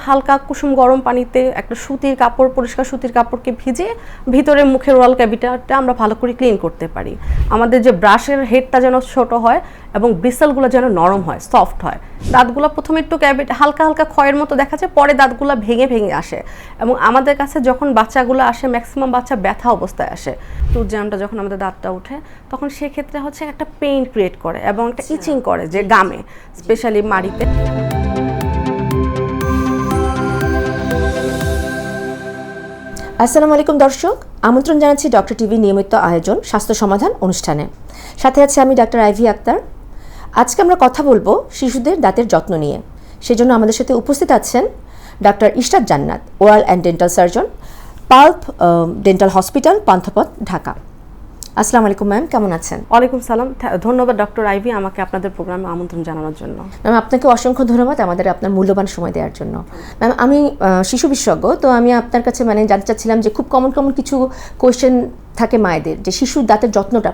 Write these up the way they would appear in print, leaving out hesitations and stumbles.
হালকা কুসুম গরম পানিতে একটা সুতির কাপড়, পরিষ্কার সুতির কাপড়কে ভিজিয়ে ভিতরে মুখের ওরাল ক্যাভিটিটা আমরা ভালো করে ক্লিন করতে পারি। আমাদের যে ব্রাশের হেডটা যেন ছোট হয় এবং ব্রিসেলগুলো যেন নরম হয়, সফট হয়। দাঁতগুলো প্রথমে একটু হালকা হালকা ক্ষয়ের মতো দেখা যায়, পরে দাঁতগুলো ভেঙে ভেঙে আসে। এবং আমাদের কাছে যখন বাচ্চাগুলো আসে, ম্যাক্সিমাম বাচ্চা ব্যথা অবস্থায় আসে। টুথ জ্যামটা যখন আমাদের দাঁতটা ওঠে তখন সেক্ষেত্রে হচ্ছে একটা পেইন ক্রিয়েট করে এবং একটা ইচিং করে, যে গামে স্পেশালি মাড়িতে। আসসালামু আলাইকুম দর্শক, আমন্ত্রণ জানাচ্ছি ডক্টর টিভি নিয়মিত আয়োজন স্বাস্থ্য সমাধান অনুষ্ঠানে। সাথে আছে আমি ডাক্তার আইভি আক্তার। আজকে আমরা কথা বলবো শিশুদের দাঁতের যত্ন নিয়ে। সেজন্য আমাদের সাথে উপস্থিত আছেন ডাক্তার ইশরাত জান্নাত, oral and dental surgeon, pulp dental hospital, Panthapath, Dhaka. আসসালামু আলাইকুম ম্যাম, কেমন আছেন? ওয়ালাইকুম সালাম। ধন্যবাদ ডক্টর আইভি আমাকে আপনাদের প্রোগ্রামে আমন্ত্রণ জানানোর জন্য। ম্যাম, আপনাকে অসংখ্য ধন্যবাদ আমাদের আপনার মূল্যবান সময় দেওয়ার জন্য। ম্যাম, আমি শিশু বিশেষজ্ঞ, তো আমি আপনার কাছে জানতে চাচ্ছিলাম যে খুব কমন কিছু কোয়েশ্চেন থাকে মায়েদের, যে শিশুর দাঁতের যত্নটা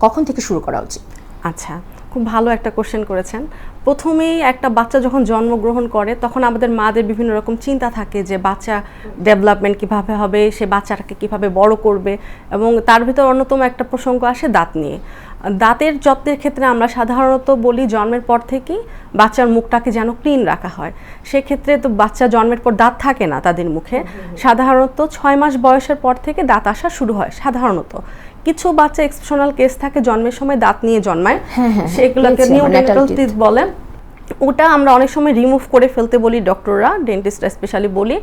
কখন থেকে শুরু করা উচিত? আচ্ছা, খুব ভালো একটা কোশ্চেন করেছেন। প্রথমেই একটা বাচ্চা যখন জন্মগ্রহণ করে তখন আমাদের মাদের বিভিন্ন রকম চিন্তা থাকে যে বাচ্চা ডেভেলপমেন্ট কিভাবে হবে, সে বাচ্চাটাকে কিভাবে বড় করবে, এবং তার ভিতর অন্যতম একটা প্রসঙ্গ আসে দাঁত নিয়ে। দাঁতের যত্নের ক্ষেত্রে আমরা সাধারণত বলি জন্মের পর থেকেই বাচ্চার মুখটাকে যেন ক্লিন রাখা হয়। সেক্ষেত্রে তো বাচ্চা জন্মের পর দাঁত থাকে না তাদের মুখে, সাধারণত 6 মাস বয়সের পর থেকে দাঁত আসা শুরু হয় সাধারণত। কিছু বাচ্চা এক্সেপশনাল কেস থাকে জন্মের সময় দাঁত নিয়ে জন্মায়, সেগুলোকে নিউডেন্টাল টিথ বলে। ওটা আমরা অনেক সময় রিমুভ করে ফেলতে বলি ডক্টররা, ডেন্টিস্টরা স্পেশালি বলি,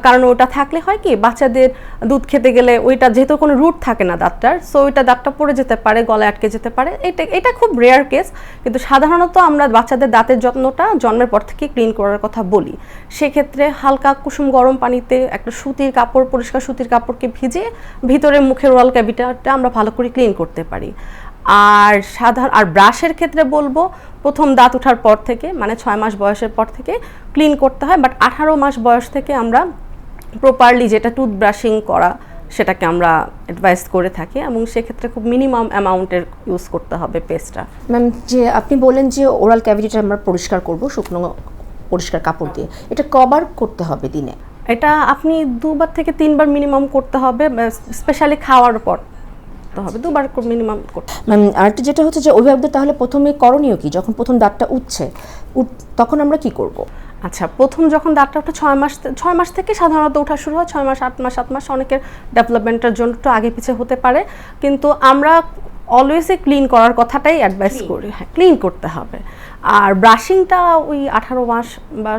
কারণ ওটা থাকলে হয় কি বাচ্চাদের দুধ খেতে গেলে ওইটা যেহেতু কোনো রুট থাকে না দাঁতটার, সো ওইটা দাঁতটা পড়ে যেতে পারে, গলায় আটকে যেতে পারে। এটা খুব রেয়ার কেস, কিন্তু সাধারণত আমরা বাচ্চাদের দাঁতের যত্নটা জন্মের পর থেকে ক্লিন করার কথা বলি। সেক্ষেত্রে হালকা কুসুম গরম পানিতে একটা সুতির কাপড়, পরিষ্কার সুতির কাপড়কে ভিজিয়ে ভিতরে মুখের ওরাল ক্যাভিটিটা আমরা ভালো করে ক্লিন করতে পারি। আর ব্রাশের ক্ষেত্রে বলবো প্রথম দাঁত ওঠার পর থেকে, মানে 6 মাস বয়সের পর থেকে ক্লিন করতে হয়, বাট 18 মাস বয়স থেকে আমরা প্রপারলি যেটা টুথ ব্রাশিং করা সেটাকে আমরা অ্যাডভাইস করে থাকি, এবং সেক্ষেত্রে খুব মিনিমাম অ্যামাউন্টের ইউজ করতে হবে পেস্টটা। ম্যাম, যে আপনি বলেন যে ওরাল ক্যাভিটিটা আমরা পরিষ্কার করব শুকনো পরিষ্কার কাপড় দিয়ে, এটা কবার করতে হবে দিনে? এটা আপনি 2বার থেকে 3বার মিনিমাম করতে হবে, স্পেশালি খাওয়ার পর হবে 2বার মিনিমাম করতে। ম্যাম, আরেকটা যেটা হচ্ছে যে অভিভাবকদের তাহলে প্রথমে করণীয় কি, যখন প্রথম দাঁতটা উঠছে তখন আমরা কি করব? আচ্ছা, প্রথম যখন দাঁতটা ওঠে 6 মাস থেকে সাধারণত ওঠা শুরু হয়, 6 মাস 7 মাস অনেকের ডেভেলপমেন্টের জন্য একটু আগে পিছিয়ে হতে পারে, কিন্তু আমরা অলওয়েজই ক্লিন করার কথাটাই অ্যাডভাইস করি। হ্যাঁ, ক্লিন করতে হবে। আর ব্রাশিংটা ওই 18 মাস বা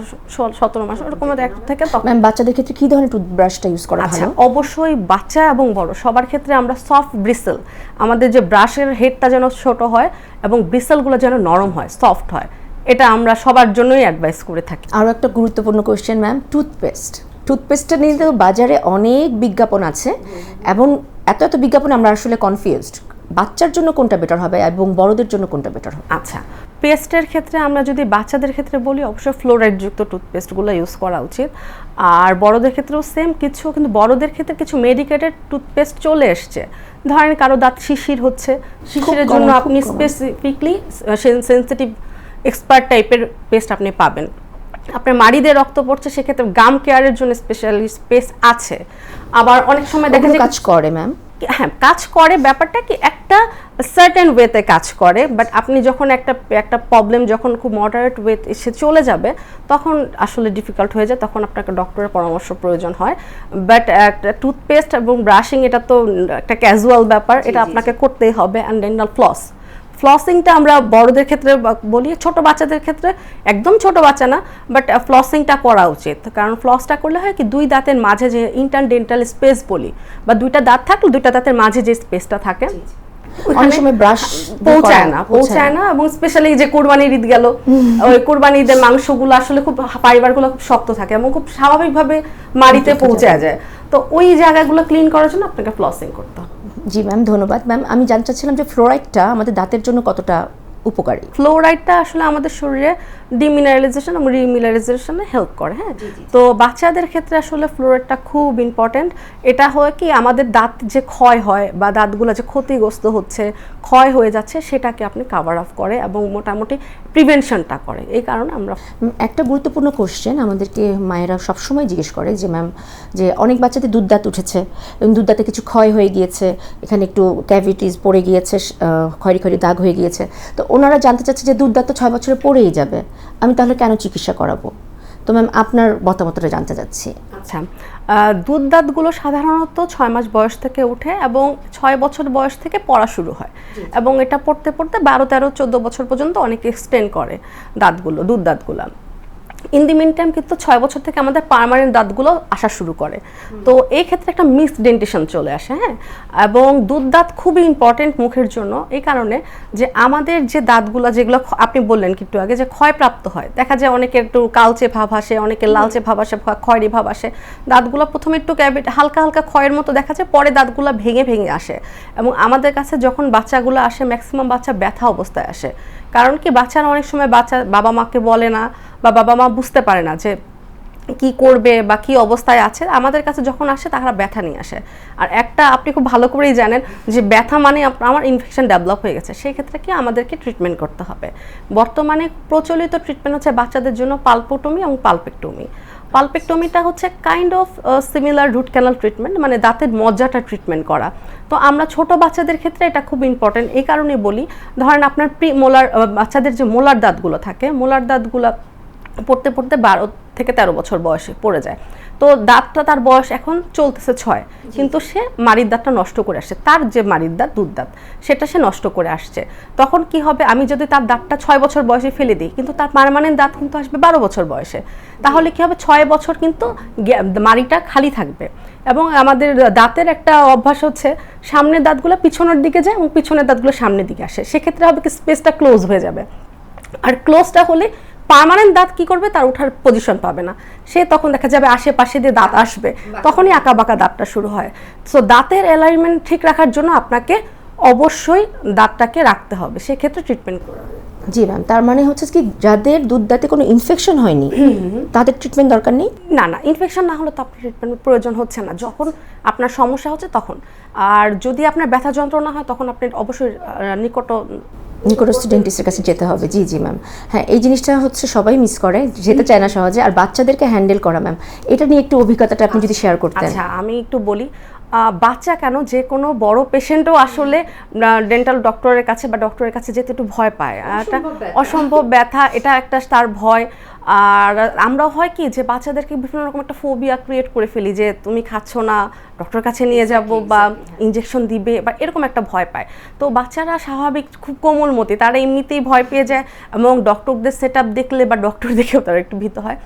17 মাস ওরকম থেকে। ম্যাম, বাচ্চাদের ক্ষেত্রে কি ধরনের টুথব্রাশটা ইউজ করা ভালো? অবশ্যই বাচ্চা এবং বড় সবার ক্ষেত্রে আমরা সফট ব্রিসেল, আমাদের যে ব্রাশের হেডটা যেন ছোট হয় এবং ব্রিসেলগুলো যেন নরম হয়, সফট হয়, এটা আমরা সবার জন্যই অ্যাডভাইস করে থাকি। আরও একটা গুরুত্বপূর্ণ কোয়েশ্চেন ম্যাম, টুথপেস্টটা নিয়ে তো বাজারে অনেক বিজ্ঞাপন আছে, এবং এত বিজ্ঞাপন আমরা আসলে কনফিউজড। বাচ্চার জন্য কোনটা বেটার হবে এবং বড়দের জন্য কোনটা বেটার হবে? আচ্ছা, পেস্টের ক্ষেত্রে আমরা যদি বাচ্চাদের ক্ষেত্রে বলি অবশ্যই ফ্লোরাইডযুক্ত টুথপেস্টগুলো ইউজ করা উচিত। আর বড়দের ক্ষেত্রেও সেম কিছু, কিন্তু বড়দের ক্ষেত্রে কিছু মেডিকেটেড টুথপেস্ট চলে এসছে। ধরেন কারো দাঁত শিশির হচ্ছে, শিশিরের জন্য আপনি স্পেসিফিকলি সেন্সিটিভ এক্সপার্ট টাইপের পেস্ট আপনি পাবেন। আপনার মাড়িতে রক্ত পড়ছে, সেক্ষেত্রে গাম কেয়ারের জন্য স্পেশালিস্ট পেস্ট আছে। আবার অনেক সময় দেখা যায় কাজ করে ম্যাম। হ্যাঁ, কাজ করে, ব্যাপারটা কি একটা সার্টেন ওয়েতে কাজ করে, বাট আপনি যখন একটা প্রবলেম যখন খুব মডারেট ওয়েতে এসে চলে যাবে তখন আসলে ডিফিকাল্ট হয়ে যায়, তখন আপনাকে ডক্টরের পরামর্শ প্রয়োজন হয়। বাট একটা টুথপেস্ট এবং ব্রাশিং এটা তো একটা ক্যাজুয়াল ব্যাপার, এটা আপনাকে করতেই হবে। অ্যান্ড ডেন্টাল ফ্লসিংটা আমরা বড়দের ক্ষেত্রে বলি, ছোট বাচ্চাদের ক্ষেত্রে একদম ছোট বাচ্চা না, বাট ফ্লসিংটা করা উচিত। কারণ ফ্লসটা করলে হয় কি দুই দাঁতের মাঝে যে ইন্টারডেন্টাল স্পেস বলি, বা দুইটা দাঁত থাকলে দুইটা দাঁতের মাঝে যে স্পেসটা থাকে অনেক সময় ব্রাশ পৌঁছায় না, এবং স্পেশালি যে কুরবানির ঈদ গেল, ওই কুরবানির ঈদের মাংসগুলো আসলে খুব ফাইবারগুলো খুব শক্ত থাকে এবং খুব স্বাভাবিকভাবে মাড়িতে পৌঁছে যায়, তো ওই জায়গাগুলো ক্লিন করার জন্য আপনাকে ফ্লসিং করতে হবে। জি ম্যাম, ধন্যবাদ। ম্যাম, আমি জানতে চাচ্ছিলাম যে ফ্লোরাইডটা আমাদের দাঁতের জন্য কতটা উপকারী? ফ্লোরাইডটা আসলে আমাদের শরীরে ডিমিনারেলাইজেশন এবং রিমিনারেলাইজেশনে হেল্প করে। হ্যাঁ, তো বাচ্চাদের ক্ষেত্রে আসলে ফ্লোরাইডটা খুব ইম্পর্টেন্ট। এটা হয় কি আমাদের দাঁত যে ক্ষয় হয় বা দাঁতগুলো যে ক্ষতিগ্রস্ত হচ্ছে, ক্ষয় হয়ে যাচ্ছে, সেটাকে আপনি কাভার আপ করে এবং মোটামুটি প্রিভেনশনটা করে। এই কারণে আমরা একটা গুরুত্বপূর্ণ কোশ্চেন আমাদেরকে মায়েরা সবসময় জিজ্ঞেস করে যে ম্যাম, যে অনেক বাচ্চাদের দুধ দাঁত উঠেছে এবং দুধ দাঁতে কিছু ক্ষয় হয়ে গিয়েছে, এখানে একটু ক্যাভিটিস পড়ে গিয়েছে, খয়রি খয়রি দাগ হয়ে গিয়েছে, তো ওনারা জানতে চাচ্ছে যে দুধ দাঁত তো 6 বছরে পড়েই যাবে, আমি তাহলে কেন চিকিৎসা করাবো? তো ম্যাম আপনার মতামতটা জানতে চাচ্ছি। আচ্ছা, দুধ দাঁতগুলো সাধারণত 6 মাস বয়স থেকে উঠে এবং 6 বছর বয়স থেকে পড়া শুরু হয় এবং এটা পড়তে পড়তে 12, 13, 14 বছর পর্যন্ত অনেকে এক্সটেন্ড করে দাঁতগুলো, দুধ দাঁতগুলো। ইন দি মিন টাইম কিন্তু 6 বছর থেকে আমাদের পার্মানেন্ট দাঁতগুলো আসা শুরু করে। তো এই ক্ষেত্রে একটা মিস ডেন্টিশন চলে আসে। হ্যাঁ, এবং দুধ দাঁত খুবই ইম্পর্টেন্ট মুখের জন্য, এই কারণে যে আমাদের যে দাঁতগুলো যেগুলো আপনি বললেন একটু আগে যে ক্ষয়প্রাপ্ত হয়, দেখা যায় অনেকের একটু কালচে ভাব আসে, অনেকের লালচে ভাব আসে, খয়েরি ভাব আসে। দাঁতগুলো প্রথমে একটু হালকা হালকা ক্ষয়ের মতো দেখা যায়, পরে দাঁতগুলো ভেঙে ভেঙে আসে এবং আমাদের কাছে যখন বাচ্চাগুলো আসে ম্যাক্সিমাম বাচ্চা ব্যথা অবস্থায় আসে। কারণ কি বাচ্চারা অনেক সময় বাবা মাকে বলে না বা বাবা মা বুঝতে পারে না যে কি করবে বা কি অবস্থায় আছে। আমাদের কাছে যখন আসে তারা ব্যথা নিয়ে আসে। আর একটা আপনি খুব ভালো করেই জানেন যে ব্যথা মানে আমার ইনফেকশন ডেভেলপ হয়ে গেছে, সেই ক্ষেত্রে কি আমাদেরকে ট্রিটমেন্ট করতে হবে। বর্তমানে প্রচলিত ট্রিটমেন্ট হচ্ছে বাচ্চাদের জন্য পালপোটমি এবং পালপেক্টমি। পালপেক্টমিটা হচ্ছে kind of similar root canal treatment, মানে দাঁতের মজ্জাটা ট্রিটমেন্ট করা। তো আমরা ছোট বাচ্চাদের ক্ষেত্রে এটা খুব ইম্পর্টেন্ট, এই কারণে বলি ধরেন আপনার মোলার বাচ্চাদের যে মোলার দাঁতগুলো থাকে, মোলার দাঁতগুলো পড়তে পড়তে 12 থেকে 13 বছর বয়সে পড়ে যায়। তো দাঁতটা তার বয়স এখন চলতেছে 6, কিন্তু সে মাড়ির দাঁতটা নষ্ট করে আসছে, তার যে মাড়ির দাঁত দুধ দাঁত সেটা সে নষ্ট করে আসছে। তখন কি হবে, আমি যদি তার দাঁতটা 6 বছর বয়সে ফেলে দিই, কিন্তু তার পার্মানেন্ট দাঁত কিন্তু আসবে 12 বছর বয়সে, তাহলে কি হবে 6 বছর কিন্তু মাড়িটা খালি থাকবে। এবং আমাদের দাঁতের একটা অভ্যাস হচ্ছে সামনের দাঁতগুলো পিছনের দিকে যায় এবং পিছনের দাঁতগুলো সামনের দিকে আসে, সেক্ষেত্রে হবে কি স্পেসটা ক্লোজ হয়ে যাবে। আর ক্লোজটা হলে পার্মানেন্ট দাঁত কি করবে, তার ওঠার পজিশন পাবে না, সে তখন দেখা যাবে আশেপাশে দিয়ে দাঁত আসবে, তখনই আঁকা বাঁকা দাঁতটা শুরু হয়। সো দাঁতের অ্যালাইনমেন্ট ঠিক রাখার জন্য আপনাকে অবশ্যই দাঁতটাকে রাখতে হবে, সেক্ষেত্রে ট্রিটমেন্ট করতে হবে। জি ম্যাম, তার মানে হচ্ছে কি যাদের দুধ দাঁতে কোনো ইনফেকশন হয়নি তাদের ট্রিটমেন্ট দরকার নেই? না, ইনফেকশন না হলে তো আপনার ট্রিটমেন্ট প্রয়োজন হচ্ছে না, যখন আপনার সমস্যা হচ্ছে তখন। আর যদি আপনার ব্যথা যন্ত্রণা হয় তখন আপনি অবশ্যই নিকটস্থ ডেন্টিস্টের কাছে যেতে হবে। জি জি ম্যাম, হ্যাঁ এই জিনিসটা হচ্ছে সবাই মিস করে, যেতে চায় না সহজে। আর বাচ্চাদেরকে হ্যান্ডেল করা ম্যাম, এটা নিয়ে একটু অভিজ্ঞতাটা আপনি যদি শেয়ার করতেন। আচ্ছা, আমি একটু বলি। বাচ্চা কেন, যে কোনো বড় পেশেন্টও আসলে ডেন্টাল ডক্টরের কাছে বা ডক্টরের কাছে যেতে একটু ভয় পায়, একটা অসম্ভব ব্যথা, এটা একটা তার ভয়। আর আমরা হয় কি যে বাচ্চাদেরকে বিভিন্ন রকম একটা ফোবিয়া ক্রিয়েট করে ফেলি, যে তুমি খাচ্ছ না, ডক্টরের কাছে নিয়ে যাব বা ইনজেকশন দিবে বা এরকম একটা ভয় পায়। তো বাচ্চারা স্বাভাবিক খুব কোমলমতি, তারা এমনিতেই ভয় পেয়ে যায় এবং ডক্টরদের সেট আপ দেখলে বা ডক্টর দেখেও তারা একটু ভীত হয়।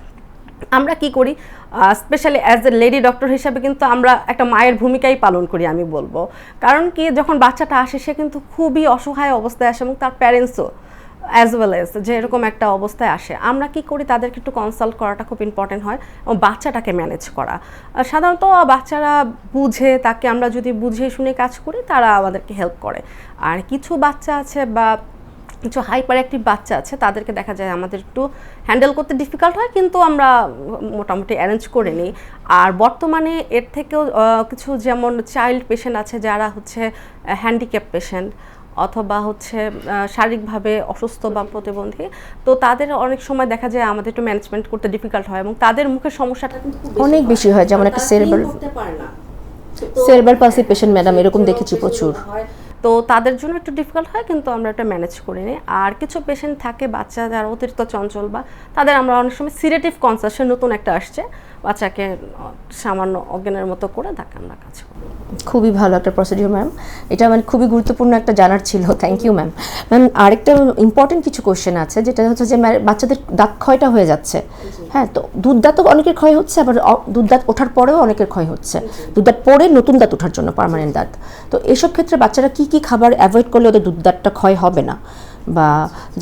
আমরা কি করি, specially as a lady doctor হিসাবে কিন্তু আমরা একটা মায়ের ভূমিকাই পালন করি আমি বলবো। কারণ কি যখন বাচ্চাটা আসে সে কিন্তু খুবই অসহায় অবস্থায় আসে এবং তার প্যারেন্টসও অ্যাজ ওয়েল এজ যে এরকম একটা অবস্থায় আসে। আমরা কি করি, তাদেরকে একটু কনসাল্ট করাটা খুব ইম্পর্টেন্ট হয় এবং বাচ্চাটাকে ম্যানেজ করা। সাধারণত বাচ্চারা বুঝে, তাকে আমরা যদি বুঝে শুনে কাজ করি তারা আমাদেরকে হেল্প করে। আর কিছু বাচ্চা আছে বা কিছু হাইপার অ্যাক্টিভ বাচ্চা আছে, তাদেরকে দেখা যায় আমাদের একটু হ্যান্ডেল করতে ডিফিকাল্ট হয়, কিন্তু আমরা মোটামুটি অ্যারেঞ্জ করে নিই। আর বর্তমানে এর থেকেও কিছু যেমন চাইল্ড পেশেন্ট আছে যারা হচ্ছে হ্যান্ডিক্যাপ পেশেন্ট অথবা হচ্ছে শারীরিকভাবে অসুস্থ বা প্রতিবন্ধী, তো তাদের অনেক সময় দেখা যায় আমাদের একটু ম্যানেজমেন্ট করতে ডিফিকাল্ট হয় এবং তাদের মুখের সমস্যাটা কিন্তু অনেক বেশি হয়, যেমন একটা সেরেব্রাল পালসি পেশেন্ট ম্যাডাম, এরকম দেখেছি প্রচুর। তো তাদের জন্য একটু ডিফিকাল্ট হয়, কিন্তু আমরা এটা ম্যানেজ করে নিই। আর কিছু পেশেন্ট থাকে বাচ্চা যারা অতিরিক্ত চঞ্চল, বা তাদের আমরা অনেক সময় সিরেটিভ কনসালটেশন নতুন একটা আসছে, বাচ্চাকে সামান্য অজ্ঞানের মতো করে তাকে আমরা কাজ করি। খুবই ভালো একটা প্রসিডিউর ম্যাম, এটা মানে খুবই গুরুত্বপূর্ণ একটা জানার ছিল। Thank you ma'am. ম্যাম আরেকটা ইম্পর্টেন্ট কিছু কোয়েশ্চেন আছে, যেটা হচ্ছে যে বাচ্চাদের দাঁত ক্ষয়টা হয়ে যাচ্ছে। হ্যাঁ, তো দুধ দাঁতও অনেকের ক্ষয় হচ্ছে, আবার দুধ দাঁত ওঠার পরেও অনেকের ক্ষয় হচ্ছে, দুধ দাঁত পরে নতুন দাঁত ওঠার জন্য পার্মানেন্ট দাঁত। তো এইসব ক্ষেত্রে বাচ্চারা কি কি খাবার অ্যাভয়েড করলে ওদের দুধ দাঁতটা ক্ষয় হবে না, বা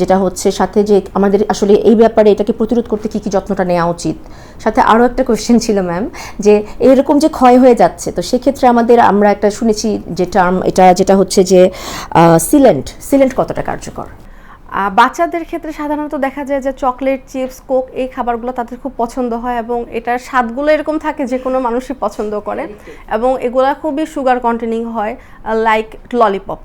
যেটা হচ্ছে সাথে যে আমাদের আসলে এই ব্যাপারে এটাকে প্রতিরোধ করতে কী কী যত্নটা নেওয়া উচিত। সাথে আরও একটা কোয়েশ্চেন ছিল ম্যাম, যে এরকম যে ক্ষয় হয়ে যাচ্ছে, তো সেক্ষেত্রে আমরা একটা শুনেছি যে টার্ম, এটা যেটা হচ্ছে যে সিলেন্ট কতটা কার্যকর? বাচ্চাদের ক্ষেত্রে সাধারণত দেখা যায় যে চকলেট, চিপস, কোক এই খাবারগুলো তাদের খুব পছন্দ হয় এবং এটার স্বাদগুলো এরকম থাকে যে কোনো মানুষই পছন্দ করে এবং এগুলা খুবই সুগার কন্টেনিং হয়, লাইক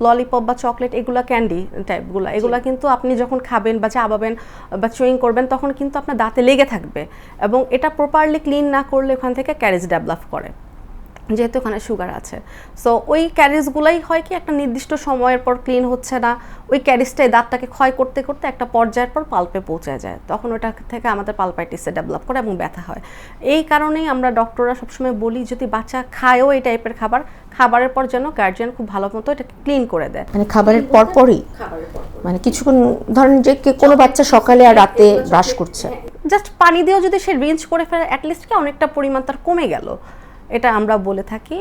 ললিপপ বা চকলেট, এগুলা ক্যান্ডি টাইপগুলো, এগুলা কিন্তু আপনি যখন খাবেন বা চাবাবেন বা চুইং করবেন তখন কিন্তু আপনার দাঁতে লেগে থাকবে এবং এটা প্রপারলি ক্লিন না করলে ওখান থেকে ক্যারিজ ডেভেলপ করে, যেহেতু ওখানে সুগার আছে। সো ওই ক্যারিজগুলাই হয় কি একটা নির্দিষ্ট সময়ের পর ক্লিন হচ্ছে না, ওই ক্যারিজটাই দাঁতটাকে ক্ষয় করতে করতে একটা পর্যায়ের পর পাল্পে পৌঁছে যায়, তখন ওটা থেকে আমাদের পালপাইটিসে ডেভেলপ করে এবং ব্যথা হয়। এই কারণেই আমরা ডক্টররা সবসময় বলি যদি বাচ্চা খায়ও এই টাইপের খাবারের পর যেন গার্জিয়ান খুব ভালো মতো এটাকে ক্লিন করে দেয়। মানে খাবারের পরপরই, মানে কিছুক্ষণ ধরেন যে কোনো বাচ্চা সকালে আর রাতে ব্রাশ করছে, জাস্ট পানি দিয়েও যদি সে রিঞ্চ করে ফেলে অ্যাটলিস্ট কি অনেকটা পরিমাণ তার কমে গেল, এটা আমরা বলে থাকি।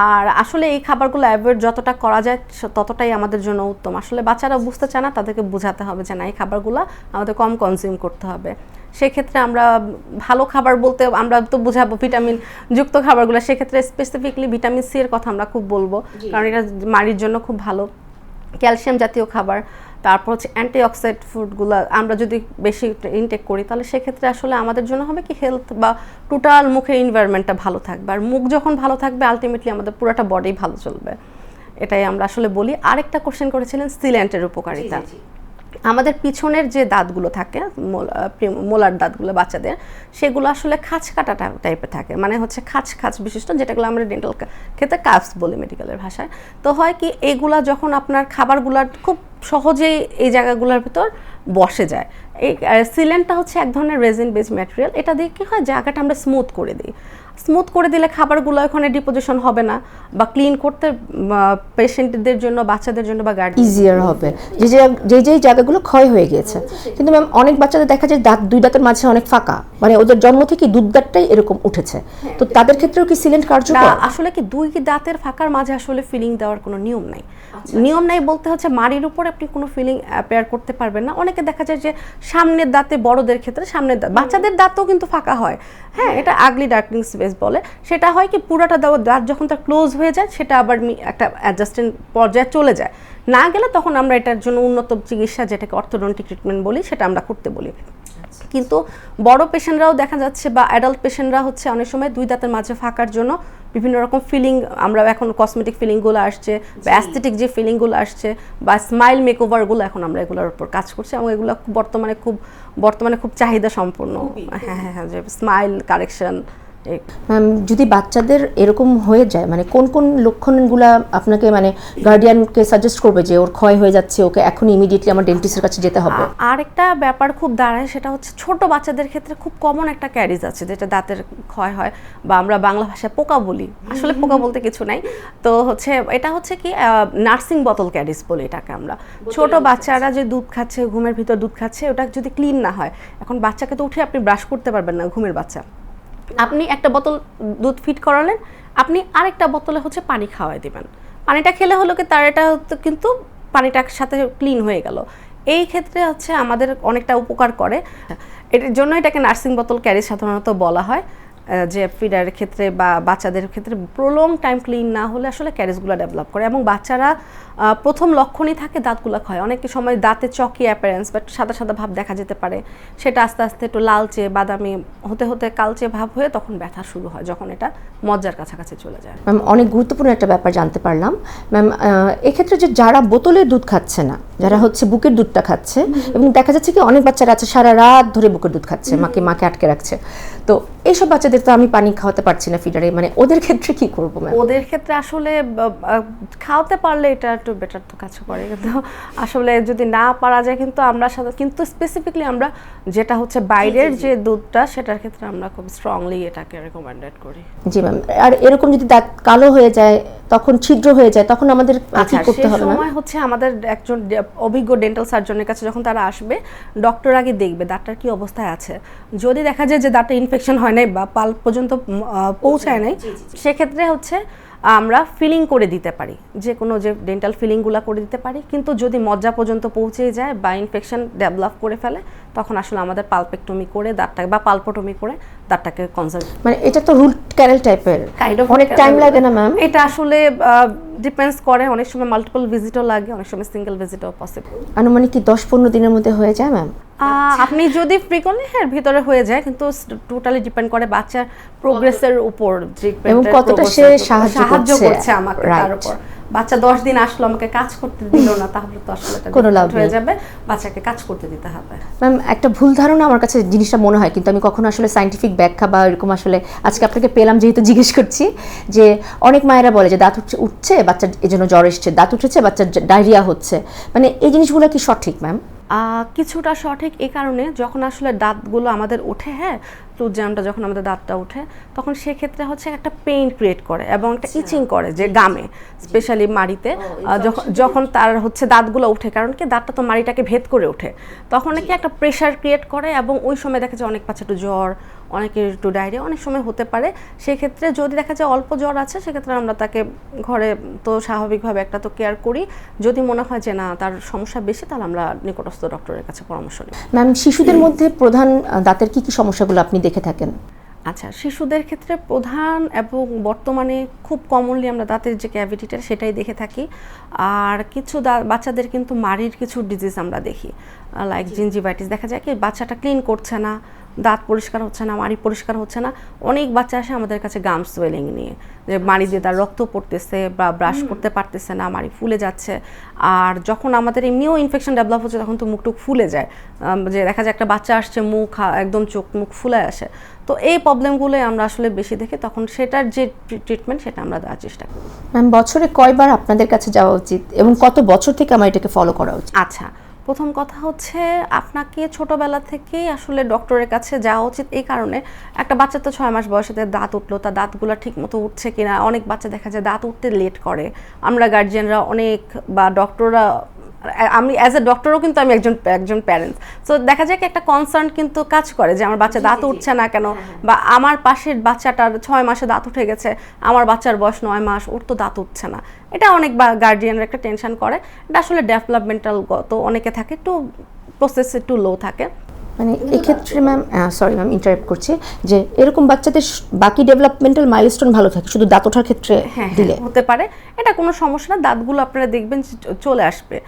আর আসলে এই খাবারগুলো অ্যাভয়েড যতটা করা যায় ততটাই আমাদের জন্য উত্তম। আসলে বাচ্চারা বুঝতে চায় না, তাদেরকে বোঝাতে হবে যে না এই খাবারগুলো আমাদের কম কনজিউম করতে হবে। সেক্ষেত্রে আমরা ভালো খাবার বলতে আমরা তো বোঝাবো ভিটামিন যুক্ত খাবারগুলো, সেক্ষেত্রে স্পেসিফিকলি ভিটামিন সি এর কথা আমরা খুব বলবো, কারণ এটা মাড়ির জন্য খুব ভালো। ক্যালসিয়াম জাতীয় খাবার, তারপর হচ্ছে অ্যান্টিঅক্সিডেন্ট ফুডগুলো আমরা যদি বেশি ইনটেক করি তাহলে সেক্ষেত্রে আসলে আমাদের জন্য হবে কি হেলথ বা টোটাল মুখের এনভায়রনমেন্টটা ভালো থাকবে, আর মুখ যখন ভালো থাকবে আলটিমেটলি আমাদের পুরোটা বডি ভালো চলবে, এটাই আমরা আসলে বলি। আরেকটা কোশ্চেন করেছিলেন সিল্যান্টের উপকারিতা। আমাদের পিছনের যে দাঁতগুলো থাকে মোলার দাঁতগুলো বাচ্চাদের, সেগুলো আসলে খাঁচ কাটা টাইপের থাকে, মানে হচ্ছে খাঁচ বিশিষ্ট, যেটাগুলো আমরা ডেন্টাল ক্ষেত্রে কাপস বলি মেডিকেলের ভাষায়। তো হয় কি এগুলা যখন আপনার খাবারগুলো খুব সহজেই এই জায়গাগুলোর ভিতর বসে যায়, এই সিলেন্টটা হচ্ছে এক ধরনের রেজিন বেস ম্যাটেরিয়াল, এটা দিয়ে কী হয় জায়গাটা আমরা স্মুথ করে দিই। স্মুথ করে দিলে খাবারগুলো ওখানে ডিপোজিশন হবে না বা ক্লিন করতে পেশেন্টদের জন্য, বাচ্চাদের জন্য বা গার্ডিয়ান ইজিয়ার হবে, যে জায়গাগুলো ক্ষয় হয়ে গিয়েছে। কিন্তু ম্যাম অনেক বাচ্চাদের দেখা যায় দুই দাঁতের মাঝে অনেক ফাঁকা, মানে ওদের জন্ম থেকে দুধ দাঁতটাই এরকম উঠেছে, তো তাদের ক্ষেত্রেও কি সিলেন্ট কার্যকর? আসলে কি দুই দাঁতের ফাঁকার মাঝে আসলে ফিলিং দেওয়ার কোনো নিয়ম নাই। নিয়ম নাই বলতে হচ্ছে মাড়ির উপর আপনি কোনো ফিলিং অ্যাপেয়ার করতে পারবেন না। অনেকে দেখা যায় যে সামনের দাঁতে, বড়দের ক্ষেত্রে সামনের দাঁত, বাচ্চাদের দাঁতও কিন্তু ফাঁকা হয়, হ্যাঁ, এটা আগলি ডার্কনিং স্পেস বলে। সেটা হয় কি পুরাটা দাঁত যখন তার ক্লোজ হয়ে যায় সেটা আবার একটা অ্যাডজাস্টিং পর্যায়ে চলে যায়, না গেলে তখন আমরা এটার জন্য উন্নত চিকিৎসা, যেটাকে অর্থোডন্টিক ট্রিটমেন্ট বলি, সেটা আমরা করতে বলি। কিন্তু বড় পেশেন্টরাও দেখা যাচ্ছে বা অ্যাডাল্ট পেশেন্টরা হচ্ছে অনেক সময় দুই দাঁতের মাঝে ফাঁকার জন্য বিভিন্ন রকম ফিলিং, আমরা এখন কসমেটিক ফিলিংগুলো আসছে বা অ্যাস্থেটিক যে ফিলিংগুলো আসছে বা স্মাইল মেকওভারগুলো, এখন আমরা এগুলোর উপর কাজ করছি এবং এগুলো বর্তমানে খুব চাহিদা সম্পন্ন। হ্যাঁ, যে স্মাইল কারেকশন। ম্যাম যদি বাচ্চাদের এরকম হয়ে যায়, মানে কোন কোন লক্ষণগুলা আপনাকে মানে গার্ডিয়ানকে সাজেস্ট করবে যে ওর ক্ষয় হয়ে যাচ্ছে, ওকে এখন ইমিডিয়েটলি আমার ডেন্টিস্টের কাছে যেতে হবে? আরেকটা ব্যাপার খুব দাঁড়ায়, সেটা হচ্ছে ছোট বাচ্চাদের ক্ষেত্রে খুব কমন একটা ক্যারিজ আছে যেটা দাঁতের ক্ষয় হয় বা আমরা বাংলা ভাষায় পোকা বলি, আসলে পোকা বলতে কিছু নাই। তো হচ্ছে এটা হচ্ছে কি নার্সিং বোতল ক্যারিজ বলি এটাকে আমরা। ছোট বাচ্চারা যে দুধ খাচ্ছে, ঘুমের ভিতর দুধ খাচ্ছে, ওটা যদি ক্লিন না হয়, এখন বাচ্চাকে তো উঠে আপনি ব্রাশ করতে পারবেন না, ঘুমের বাচ্চা, আপনি একটা বোতল দুধ ফিট করালেন, আপনি আরেকটা বোতলে হচ্ছে পানি খাওয়াই দিবেন, পানিটা খেলে হলো কি তার এটা কিন্তু পানিটার সাথে ক্লিন হয়ে গেল। এই ক্ষেত্রে হচ্ছে আমাদের অনেকটা উপকার করে, এটার জন্য এটাকে নার্সিং বোতল ক্যারি সাধারণত বলা হয়। যে ফিডারের ক্ষেত্রে বা বাচ্চাদের ক্ষেত্রে প্রলং টাইম ক্লিন না হলে আসলে ক্যারিজগুলো ডেভেলপ করে এবং বাচ্চারা প্রথম লক্ষণই থাকে দাঁতগুলো ক্ষয়। অনেক সময় দাঁতে চকি অ্যাপিয়ারেন্স বা সাদা সাদা ভাব দেখা যেতে পারে, সেটা আস্তে আস্তে একটু লালচে বাদামি হতে হতে কালচে ভাব হয়ে তখন ব্যথা শুরু হয়, যখন এটা মজ্জার কাছাকাছি চলে যায়। ম্যাম অনেক গুরুত্বপূর্ণ একটা ব্যাপার জানতে পারলাম ম্যাম, এক্ষেত্রে যে যারা বোতলের দুধ খাচ্ছে না, যারা হচ্ছে বুকের দুধটা খাচ্ছে, এবং দেখা যাচ্ছে কি অনেক বাচ্চারা আছে সারা রাত ধরে বুকের দুধ খাচ্ছে, মাকে আটকে রাখছে, তো এইসব বাচ্চাদের তো আমি পানি খাওয়াতে পারছি না ফিডারে, মানে ওদের ক্ষেত্রে কি করবো ম্যাম? ওদের ক্ষেত্রে আসলে খাওয়াতে পারলে এটা একটু বেটার তো কাজ করে, কিন্তু আসলে যদি না পারা যায় কিন্তু আমরা কিন্তু স্পেসিফিকলি আমরা যেটা হচ্ছে বাইরের যে দুধটা, সেটার ক্ষেত্রে আমরা খুব স্ট্রংলি এটাকে রেকমেন্ডেড করি। জি ম্যাম। আর এরকম যদি দাঁত কালো হয়ে যায়, তখন ছিদ্র হয়ে যায়, তখন আমাদের কি করতে হবে? সময় হচ্ছে আমাদের একজন অভিজ্ঞ ডেন্টাল সার্জনের কাছে যখন তারা আসবে, ডক্টর আগে দেখবে দাঁতটার কি অবস্থায় আছে। যদি দেখা যায় যে দাঁতটা ইনফেকশন হয় নাই বা পাল্প পর্যন্ত পৌঁছায় নাই, সেক্ষেত্রে হচ্ছে আমরা ফিলিং করে দিতে পারি, যে কোনো যে ডেন্টাল ফিলিংগুলো করে দিতে পারি। কিন্তু যদি মজ্জা পর্যন্ত পৌঁছে যায় বা ইনফেকশন ডেভেলপ করে ফেলে, তখন আসলে আমাদের পালপেক্টমি করে দাঁতটাকে বা পালপোটমি করে দাঁতটাকে কনজার্ভ। মানে এটা তো রুট ক্যানেল টাইপের, অনেক টাইম লাগে না ম্যাম? এটা আসলে ডিপেন্ডস করে, অনেক সময় মাল্টিপল ভিজিটও লাগে, অনেক সময় সিঙ্গেল ভিজিটও পসিবল। আনুমানিক কি 10-15 দিনের মধ্যে হয়ে যায় ম্যাম? আপনি যদি ফ্রিকোয়েন্টলি ভিতরে হয়ে যায়, কিন্তু টোটালি ডিপেন্ড করে বাচ্চার প্রোগ্রেসের উপর, এবং কতটা সে সাহায্য করছে আমাকে তার উপর। বাচ্চা 10 দিন আসলো, আমাকে কাজ করতে দিল না, তাহলে তো আসলে এটা কোনো লাভ হয়ে যাবে, বাচ্চাকে কাজ করতে দিতে হবে। ম্যাম একটা ভুল ধারণা আমার কাছে জিনিসটা মনে হয়, কিন্তু আমি কখনো আসলে সায়েন্টিফিক ব্যাখ্যা বা এরকম আসলে আজকে আপনাকে পেলাম যেহেতু জিজ্ঞেস করছি, যে অনেক মায়েরা বলে যে দাঁত উঠছে বাচ্চার এজন্য জ্বর এসছে, দাঁত উঠেছে বাচ্চার ডায়রিয়া হচ্ছে, মানে এই জিনিসগুলো কি সঠিক ম্যাম? কিছুটা সঠিক এই কারণে, যখন আসলে দাঁতগুলো আমাদের ওঠে, টুথ জ্যামটা যখন আমাদের দাঁতটা ওঠে, তখন সেক্ষেত্রে হচ্ছে একটা পেইন ক্রিয়েট করে এবং একটা ইচিং করে, যে গামে স্পেশালি মাড়িতে যখন তার হচ্ছে দাঁতগুলো ওঠে, কারণ কি দাঁতটা তো মাড়িটাকে ভেদ করে ওঠে, তখন নাকি একটা প্রেশার ক্রিয়েট করে, এবং ওই সময় দেখা যায় অনেক বাচ্চা একটু জ্বর, অনেকের একটু ডায়রিয়া অনেক সময় হতে পারে। সেক্ষেত্রে যদি দেখা যায় অল্প জ্বর আছে, সেক্ষেত্রে আমরা তাকে ঘরে তো স্বাভাবিকভাবে একটা তো কেয়ার করি। যদি মনে হয় যে না তার সমস্যা বেশি, তাহলে আমরা নিকটস্থ ডক্টরের কাছে পরামর্শ নিই। ম্যাম শিশুদের মধ্যে প্রধান দাঁতের কি সমস্যাগুলো আপনি দেখে থাকেন? আচ্ছা, শিশুদের ক্ষেত্রে প্রধান এবং বর্তমানে খুব কমনলি আমরা দাঁতের যে ক্যাভিটিটা সেটাই দেখে থাকি। আর কিছু বাচ্চাদের কিন্তু মাড়ির কিছু ডিজিজ আমরা দেখি, লাইক জিঞ্জিভাইটিস। দেখা যায় কি বাচ্চাটা ক্লিন করছে না, দাঁত পরিষ্কার হচ্ছে না, মাড়ি পরিষ্কার হচ্ছে না। অনেক বাচ্চা আসে আমাদের কাছে গাম সোয়েলিং নিয়ে, যে মাড়ি দিয়ে তার রক্ত পড়তেছে বা ব্রাশ করতে পারতেছে না, মাড়ি ফুলে যাচ্ছে। আর যখন আমাদের এমনিও ইনফেকশন ডেভেলপ হচ্ছে, তখন তো মুখটুক ফুলে যায়, যে দেখা যায় একটা বাচ্চা আসছে মুখ একদম চোখ মুখ ফুলে আসে। তো এই প্রবলেমগুলোই আমরা আসলে বেশি দেখি, তখন সেটার যে ট্রিটমেন্ট সেটা আমরা দেওয়ার চেষ্টা করি। ম্যাম বছরে কয়বার আপনাদের কাছে যাওয়া উচিত এবং কত বছর থেকে আমার এটাকে ফলো করা উচিত? আচ্ছা, প্রথম কথা হচ্ছে আপনাকে ছোটবেলা থেকেই আসলে ডক্টরের কাছে যাওয়া উচিত। এই কারণে একটা বাচ্চা তো 6 মাস বয়সে দাঁত উঠলো, তার দাঁতগুলো ঠিক মতো উঠছে কিনা। অনেক বাচ্চা দেখা যায় দাঁত উঠতে লেট করে, আমরা গার্জিয়ানরা অনেক বা ডক্টররা, আমি অ্যাজ এ ডক্টরও কিন্তু আমি একজন প্যারেন্টস, সো দেখা যায় কি একটা কনসার্ন কিন্তু কাজ করে যে আমার বাচ্চা দাঁত উঠছে না কেন, বা আমার পাশের বাচ্চাটার 6 মাসে দাঁত উঠে গেছে, আমার বাচ্চার বয়স 9 মাস, ওর তো দাঁত উঠছে না। এটা অনেক গার্জিয়ানরা একটা টেনশন করে। এটা আসলে ডেভেলপমেন্টাল গত অনেকে থাকে, একটু প্রসেস একটু লো থাকে। মানে এক্ষেত্রে ম্যাম সরি ম্যাম ইন্টারাপ্ট করছি, যে এরকম বাচ্চাদের বাকি ডেভেলপমেন্টাল মাইলস্টোন ভালো থাকে, শুধু দাঁত ওঠার ক্ষেত্রে দিলে হতে পারে, এটা কোনো সমস্যা না। দাঁতগুলো আপনারা দেখবেন চলে আসবে।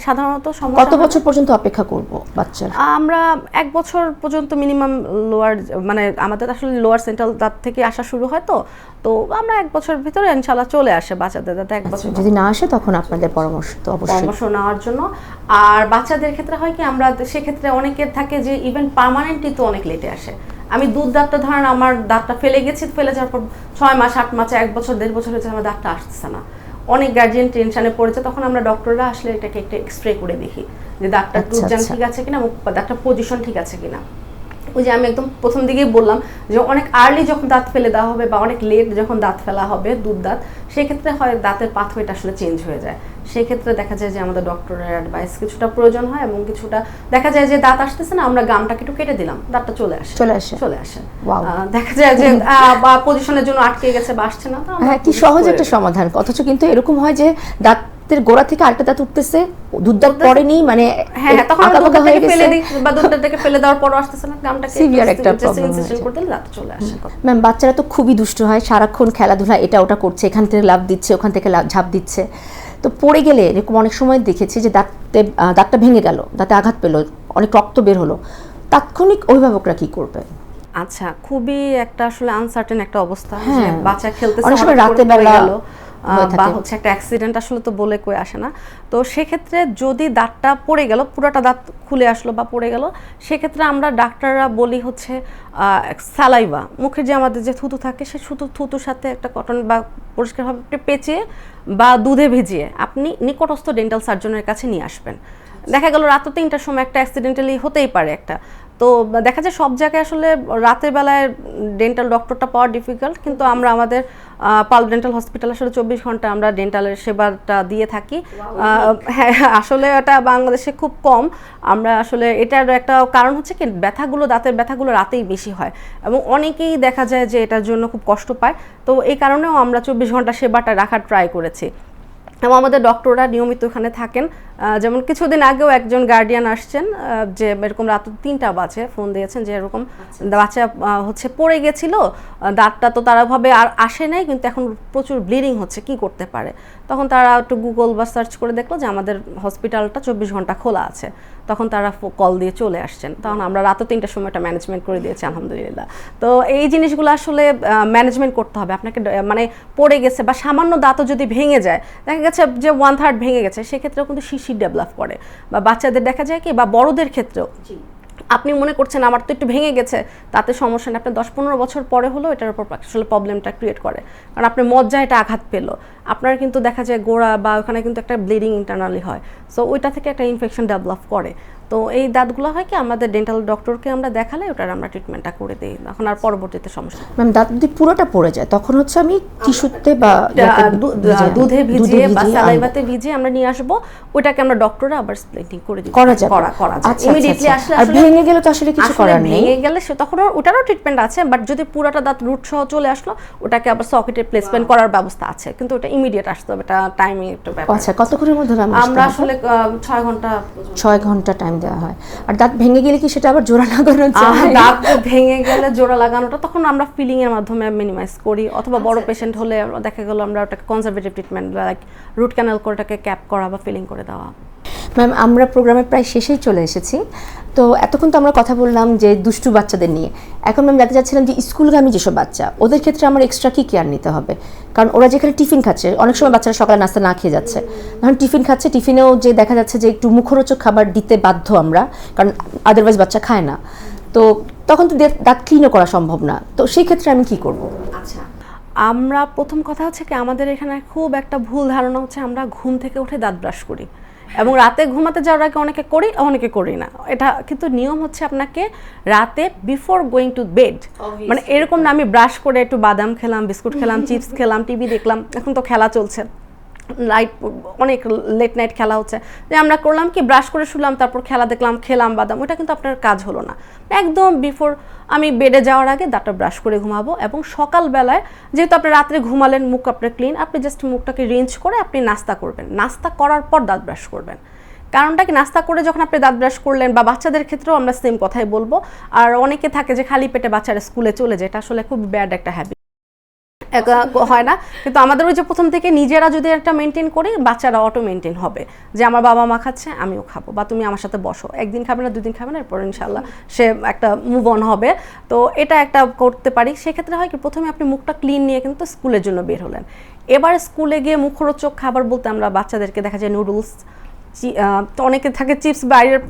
সাধারণত কত বছর পর্যন্ত অপেক্ষা করব বাচ্চার? আমরা 1 বছর পর্যন্ত মিনিমাম লোয়ার, মানে আমাদের আসলে লোয়ার সেন্ট্রাল দাঁত থেকে আসা শুরু হয়, তো আমরা 1 বছরের ভিতরে ইনশাআল্লাহ চলে আসে বাচ্চাদের দাঁতে। 1 বছর যদি না আসে তখন আপনাদের পরামর্শ তো অবশ্যই পরামর্শ নেওয়ার জন্য। আর বাচ্চাদের ক্ষেত্রে হয় কি, আমরা সেক্ষেত্রে অনেকের থাকে যে ইভেন পার্মানেন্টলি তো অনেক লেটে আসে। আমি দুধ দাঁতটা ধরেন আমার দাঁতটা ফেলে গেছি, ফেলে যাওয়ার পর 6 মাস 8 মাসে 1 বছর 1.5 বছর হয়েছে আমার দাঁতটা আসতেছে না। অনেক গার্জিয়ান টেনশনে পড়েছে, তখন আমরা ডক্টররা আসলে এটাকে একটা এক্সরে করে দেখি যে দাঁতটা টুথজাম ঠিক আছে কিনা, দাঁতটা পজিশন ঠিক আছে কিনা। ওই যে আমি একদম প্রথম দিকেই বললাম যে অনেক আর্লি যখন দাঁত ফেলে দেওয়া হবে বা অনেক লেট যখন দাঁত ফেলা হবে দুধ দাঁত, সেক্ষেত্রে হয় দাঁতের পাথওয়েটা আসলে চেঞ্জ হয়ে যায়। সেক্ষেত্রে দেখা যায় যে আমাদের ডক্টরের অ্যাডভাইস কিছুটা প্রয়োজন হয়, এবং কিছুটা দেখা যায় যে দাঁত আসতেছে না, আমরা গামটাকে একটু কেটে দিলাম, দাঁতটা চলে আসে। দেখা যায় যে বা পজিশনের জন্য আটকে গেছে বা আসছে না। হ্যাঁ, কি সহজ একটা সমাধান। অথচ কিন্তু এরকম হয় যে দাঁতের গোড়া থেকে আরেকটা দাঁত উঠতেছে, দুধ দাঁত পড়েনি, মানে তখন দুধটাকে ফেলে দিই বা দুধটাকে ফেলে দেওয়ার পরও আসতেছে না, গামটাকে সিভিয়ার একটা প্রবলেম করতে দিলে দাঁত চলে আসে। ম্যাম বাচ্চারা তো খুবই দুষ্ট হয়, সারাক্ষণ খেলাধুলা এটা ওটা করছে, এখান থেকে লাফ দিচ্ছে, ওখান থেকে ঝাঁপ দিচ্ছে, তো পড়ে গেলে এরকম অনেক সময় দেখেছি যে দাঁতটা ভেঙে গেল, দাঁতে আঘাত পেলো, অনেক রক্ত বের হলো, তাৎক্ষণিক অভিভাবকরা কি করবে? আচ্ছা, খুবই একটা আসলে আনসার্টেন একটা অবস্থা, যে বাচ্চা খেলতেছে অনেক সময় রাতে বেলা বা হচ্ছে একটা অ্যাক্সিডেন্ট আসলে তো বলে কই আসে না। তো সেক্ষেত্রে যদি দাঁতটা পড়ে গেল, পুরোটা দাঁত খুলে আসলো বা পড়ে গেল, সেক্ষেত্রে আমরা ডাক্তাররা বলি হচ্ছে স্যালাইভা, মুখের যে আমাদের যে থুতু থাকে, সে থুতুর সাথে একটা কটন বা পরিষ্কারভাবে পেঁচিয়ে বা দুধে ভিজিয়ে আপনি নিকটস্থ ডেন্টাল সার্জনের কাছে নিয়ে আসবেন। দেখা গেল রাত 3টার সময় একটা অ্যাক্সিডেন্টালি হতেই পারে একটা, তো দেখা যায় সব জায়গায় আসলে রাতের বেলায় ডেন্টাল ডক্টরটা পাওয়া ডিফিকাল্ট, কিন্তু আমরা আমাদের পাল ডেন্টাল হসপিটাল আসলে 24 ঘন্টা আমরা ডেন্টালের সেবাটা দিয়ে থাকি। হ্যাঁ, আসলে এটা বাংলাদেশে খুব কম। আমরা আসলে এটার একটা কারণ হচ্ছে কি, দাঁতের ব্যথাগুলো রাতেই বেশি হয়, এবং অনেকেই দেখা যায় যে এটার জন্য খুব কষ্ট পায়। তো এই কারণেও আমরা 24 ঘন্টা সেবাটা রাখার ট্রাই করেছি, এবং আমাদের ডক্টররা নিয়মিত ওখানে থাকেন। যেমন কিছুদিন আগেও একজন গার্ডিয়ান আসছেন, যে এরকম রাত 3টা বাজে ফোন দিয়েছেন যে এরকম বাচ্চা হচ্ছে পড়ে গেছিল, দাঁতটা তো তারাভাবে আর আসে নাই, কিন্তু এখন প্রচুর ব্লিডিং হচ্ছে, কি করতে পারে। তখন তারা একটু গুগল বা সার্চ করে দেখলো যে আমাদের হসপিটালটা 24 ঘন্টা খোলা আছে, তখন তারা কল দিয়ে চলে আসছেন। তখন আমরা রাতও 3টার সময় এটা ম্যানেজমেন্ট করে দিয়েছি আলহামদুলিল্লাহ। তো এই জিনিসগুলো আসলে ম্যানেজমেন্ট করতে হবে আপনাকে, মানে পড়ে গেছে বা সামান্য দাঁতও যদি ভেঙে যায়, দেখা গেছে যে 1/3 ভেঙে গেছে, সেক্ষেত্রেও কিন্তু শিশির ডেভেলপ করে, বা বাচ্চাদের দেখা যায় কি, বা বড়দের ক্ষেত্রেও আপনি মনে করছেন আমার তো একটু ভেঙে গেছে, তাতে সমস্যা নেই, আপনি 10-15 বছর পরে হলেও এটার উপর আসলে প্রবলেমটা ক্রিয়েট করে, কারণ আপনার মজ্জায় এটা আঘাত পেলো, আপনার কিন্তু দেখা যায় গোড়া বা ওখানে কিন্তু একটা ব্লিডিং ইন্টারনালি হয়, সো ওইটা থেকে একটা ইনফেকশন ডেভেলপ করে। তো এই দাঁতগুলো হয় কি আমাদের ডেন্টাল ডক্টরকে আমরা দেখালে ওটার আমরা ট্রিটমেন্টটা করে দিই, তখন আর পরবর্তীতে সমস্যা। ম্যাম দাঁত যদি পুরোটা পড়ে যায় তখন হচ্ছে আমি টিস্যুতে বা দুধে ভিজিয়ে বা স্যালাইভাতে ভিজিয়ে আমরা নিয়ে আসবো, ওটাকে আমরা ডক্টরে আবার স্প্লিটিং করে দিই, করা যায়। করা যায় ইমিডিয়েটলি। আসলে আর ভেঙে গেলে তো আসলে কিছু করার নেই, ভেঙে গেলে তখন ওটারও ট্রিটমেন্ট আছে, বাট যদি পুরোটা দাঁত রুট সহ চলে আসলো, ওটাকে আবার সকেটে প্লেসমেন্ট করার ব্যবস্থা আছে, কিন্তু ওটা ইমিডিয়েট আসতে হবে, এটা টাইমিং একটু ব্যাপার। আচ্ছা, কতক্ষণের মধ্যে আমরা আসলে 6 ঘন্টা 6 ঘন্টা টাইম দেওয়া হয়। আর দাঁত ভেঙে গেলে কি সেটা আবার জোড়া লাগানো যায়? দাঁত ভেঙে গেলে জোড়া লাগানোটা তখন আমরা ফিলিং এর মাধ্যমে মিনিমাইজ করি, অথবা বড় পেশেন্ট হলে দেখা গেল আমরা ওটাকে conservative treatment like root canal করে ওটাকে ক্যাপ করা বা ফিলিং করে দেওয়া। ম্যাম আমরা প্রোগ্রামের প্রায় শেষেই চলে এসেছি, তো এতক্ষণ তো আমরা কথা বললাম যে দুষ্টু বাচ্চাদের নিয়ে, এখন ম্যাম জানতে চাচ্ছিলাম যে স্কুলগামী যেসব বাচ্চা, ওদের ক্ষেত্রে আমার এক্সট্রা কি কেয়ার নিতে হবে? কারণ ওরা যেখানে টিফিন খাচ্ছে, অনেক সময় বাচ্চারা সকালে নাস্তা না খেয়ে যাচ্ছে, যখন টিফিন খাচ্ছে টিফিনেও যে দেখা যাচ্ছে যে একটু মুখরোচক খাবার দিতে বাধ্য আমরা, কারণ আদারওয়াইজ বাচ্চা খায় না, তো তখন তো দাঁত ক্লিনও করা সম্ভব না, তো সেই ক্ষেত্রে আমি কি করব? আচ্ছা, আমরা প্রথম কথা হচ্ছে কি আমাদের এখানে খুব একটা ভুল ধারণা হচ্ছে আমরা ঘুম থেকে উঠে দাঁত ব্রাশ করি, এবং রাতে ঘুমাতে যাওয়ার আগে অনেকে করি অনেকে করি না, এটা কিন্তু নিয়ম হচ্ছে আপনাকে রাতে বিফোর গোয়িং টু বেড, মানে এরকম না আমি ব্রাশ করে একটু বাদাম খেলাম, বিস্কুট খেলাম, চিপস খেলাম, টিভি দেখলাম, এখন তো খেলা চলছে, লাইট অনেক লেট নাইট খেলা হচ্ছে, যে আমরা করলাম কি ব্রাশ করে শুলাম, তারপর খেলা দেখলাম, খেলাম বাদাম, ওটা কিন্তু আপনার কাজ হলো না। একদম বিফোর আমি বেডে যাওয়ার আগে দাঁতটা ব্রাশ করে ঘুমাবো, এবং সকালবেলায় যেহেতু আপনি রাত্রে ঘুমালেন, মুখ আপনার ক্লিন, আপনি জাস্ট মুখটাকে রিঞ্চ করে আপনি নাস্তা করবেন, নাস্তা করার পর দাঁত ব্রাশ করবেন। কারণটা কি, নাস্তা করে যখন আপনি দাঁত ব্রাশ করলেন, বা বাচ্চাদের ক্ষেত্রেও আমরা সেম কথাই বলবো, আর অনেকে থাকে যে খালি পেটে বাচ্চারা স্কুলে চলে যায়, এটা আসলে খুব ব্যাড একটা হ্যাবিট, হয় না, কিন্তু আমাদের ওই যে প্রথম থেকে নিজেরা যদি একটা মেনটেন করি, বাচ্চারা অটো মেনটেন হবে, যে আমার বাবা মা খাচ্ছে আমিও খাবো, বা তুমি আমার সাথে বসো, একদিন খাবে না, 2 দিন খাবে না, এরপর ইনশাল্লাহ সে একটা মুভ অন হবে। তো এটা একটা করতে পারি। সেক্ষেত্রে হয় কি, প্রথমে আপনি মুখটা ক্লিন নিয়ে কিন্তু স্কুলের জন্য বের হলেন, এবার স্কুলে গিয়ে মুখরোচক খাবার বলতে আমরা বাচ্চাদেরকে দেখা যায় নুডলস, তো অনেকে থাকে চিপস, বাইরের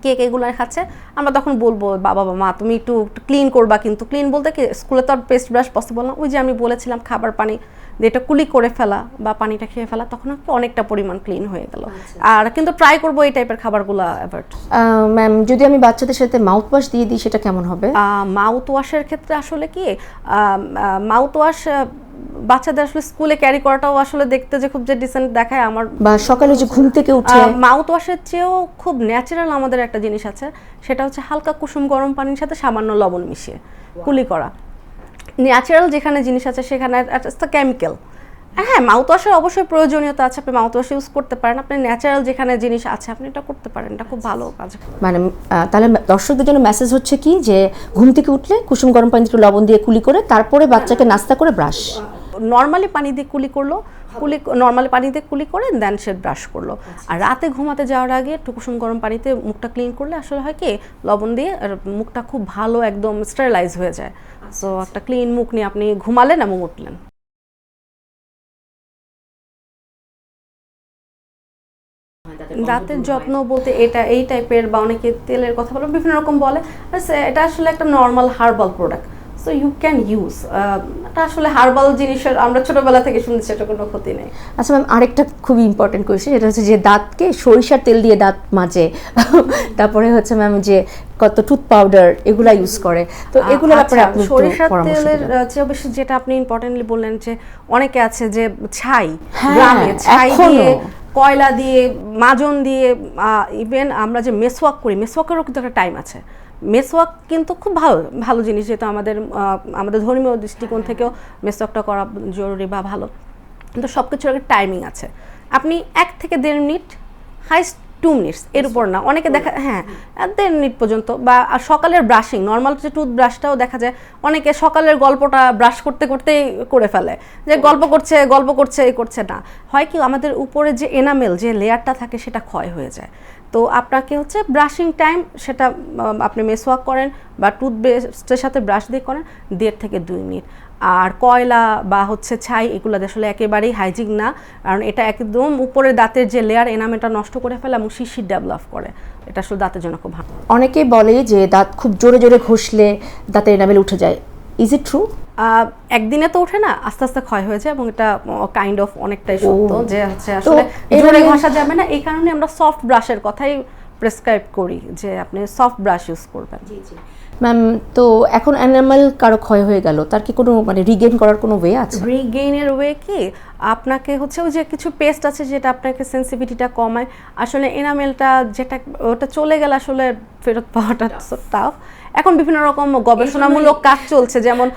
কেক, এগুলো খাচ্ছে, আমরা তখন বলবো বাবা মা তুমি একটু ক্লিন করবা, কিন্তু ক্লিন বলতে কি স্কুলে তো আর পেস্ট ব্রাশ পসিবল না, ওই যে আমি বলেছিলাম খাবার পানি দিয়ে এটা কুলি করে ফেলা বা পানিটা খেয়ে ফেলা, তখন অনেকটা পরিমাণ ক্লিন হয়ে গেল। আর কিন্তু ট্রাই করবো এই টাইপের খাবারগুলো অ্যাভয়েড। ম্যাম যদি আমি বাচ্চাদের সাথে মাউথ ওয়াশ দিয়ে দিই সেটা কেমন হবে? মাউথ ওয়াশের ক্ষেত্রে আসলে কি মাউথ ওয়াশ বাচ্চাদের আসলে স্কুলে ক্যারি করাটাও আসলে দেখতে যে খুব যে ডিসেন্ট দেখায়, আমার বা সকালে যে ঘুম থেকে উঠে মাউথ ওয়াশের চেয়েও খুব ন্যাচারাল আমাদের একটা জিনিস আছে, সেটা হচ্ছে হালকা কুসুম গরম পানির সাথে সামান্য লবণ মিশিয়ে কুলি করা। ন্যাচারাল যেখানে জিনিস আছে সেখানে কেমিক্যাল, হ্যাঁ মাউথ ওয়াশের অবশ্যই প্রয়োজনীয়তা আছে, আপনি মাউথ ওয়াশ ইউজ করতে পারেন, আপনি ন্যাচারাল যেখানে জিনিস আছে আপনি এটা করতে পারেন, এটা খুব ভালো কাজ। মানে তাহলে দর্শকদের জন্য মেসেজ হচ্ছে কি, যে ঘুম থেকে উঠলে কুসুম গরম পানি একটু লবণ দিয়ে কুলি করে তারপরে বাচ্চাকে নাস্তা করে ব্রাশ, নর্মালি পানি দিয়ে কুলি করলো, নর্মালি পানি দিয়ে কুলি করে দেন সে ব্রাশ করলো, আর রাতে ঘুমাতে যাওয়ার আগে একটু কুসুম গরম পানিতে মুখটা ক্লিন করলে আসলে হয় কি লবণ দিয়ে মুখটা খুব ভালো একদম স্টেরিলাইজ হয়ে যায়, সো একটা ক্লিন মুখ নিয়ে আপনি ঘুমালেন এবং উঠলেন। দাঁতের যত্ন বলতে এটা এই টাইপের, বা অনেকে তেলের কথা বলে, বিভিন্ন রকম বলে, এটা আসলে একটা normal herbal product, so you can use, এটা আসলে হার্বাল জিনিসের আমরা ছোটবেলা থেকে শুনছি, এটা কোনো ক্ষতি নেই। আচ্ছা ম্যাম আরেকটা খুবই ইম্পর্টেন্ট কোয়েশ্চেন, এটা হচ্ছে যে দাঁতকে সরিষার তেল দিয়ে দাঁত মাজে, তারপরে হচ্ছে ম্যাম যে কত টুথ পাউডার এগুলা ইউজ করে, তো এগুলোর ব্যাপারে আপনি সরিষার তেলের চেয়ে বেশি যেটা আপনি ইম্পর্টেন্টলি বললেন, যে অনেকে আছে যে ছাই, গ্রামে ছাই দিয়ে, কয়লা দিয়ে, মাজন দিয়ে, ইভেন আমরা যে মেসওয়াক করি, মেসওয়াকেরও কিন্তু একটা টাইম আছে, মেসওয়াক কিন্তু খুব ভালো ভালো জিনিস, যেহেতু আমাদের ধর্মীয় দৃষ্টিকোণ থেকেও মেসওয়াকটা করা জরুরি বা ভালো, কিন্তু সব কিছুর একটা টাইমিং আছে, আপনি 1 থেকে 1.5 মিনিট, হাইস্ট 2 মিনিটস এর উপর না, অনেকে দেখা হ্যাঁ 1.5 মিনিট পর্যন্ত। বা আর সকালের ব্রাশিং, নর্মাল যে টুথব্রাশটাও দেখা যায় অনেকে সকালের গল্পটা ব্রাশ করতে করতেই করে ফেলে, যে গল্প করছে এই করছে না, হয় কি আমাদের উপরে যে এনামেল যে লেয়ারটা থাকে সেটা ক্ষয় হয়ে যায়। তো আপনাকে হচ্ছে ব্রাশিং টাইম সেটা আপনি মেসওয়াক করেন বা টুথপেস্টের সাথে ব্রাশ দিয়ে করেন 1.5 থেকে 2 মিনিট। আর কয়লা বা হচ্ছে ছাই এগুলো আসলে একেবারেই হাইজিন না, কারণ এটা একদম উপরে দাঁতের যে লেয়ার এনামেলটা নষ্ট করে ফেলে এবং শিশির ডেভেলপ করে, এটা আসলে দাঁতের জন্য খুব ভালো। অনেকেই বলে যে দাঁত খুব জোরে জোরে ঘষলে দাঁতের এনামেল উঠে যায়, ইজ ইট ট্রু? একদিনে তো ওঠে না, আস্তে আস্তে ক্ষয় হয়ে যায় এবং এটা কাইন্ড অফ অনেকটাই সত্য যে হচ্ছে আসলে এবারে জোরে ঘষা যাবে না। এই কারণে আমরা সফট ব্রাশের কথাই প্রেসক্রাইব করি যে আপনি সফট ব্রাশ ইউজ করবেন। ম্যাম, তো এখন এনামেল কারো ক্ষয় হয়ে গেল, তার কি কোনো মানে রিগেইন করার কোনো ওয়ে আছে? রিগেইনের ওয়ে কি, আপনাকে হচ্ছে ওই যে কিছু পেস্ট আছে যেটা আপনাকে সেন্সিটিভিটিটা কমায়, আসলে এনামেলটা যেটা ওটা চলে গেলে আসলে ফেরত পাওয়াটা টাফ। এখন বিভিন্ন রকম গবেষণামূলক কাজ চলছে, যেমন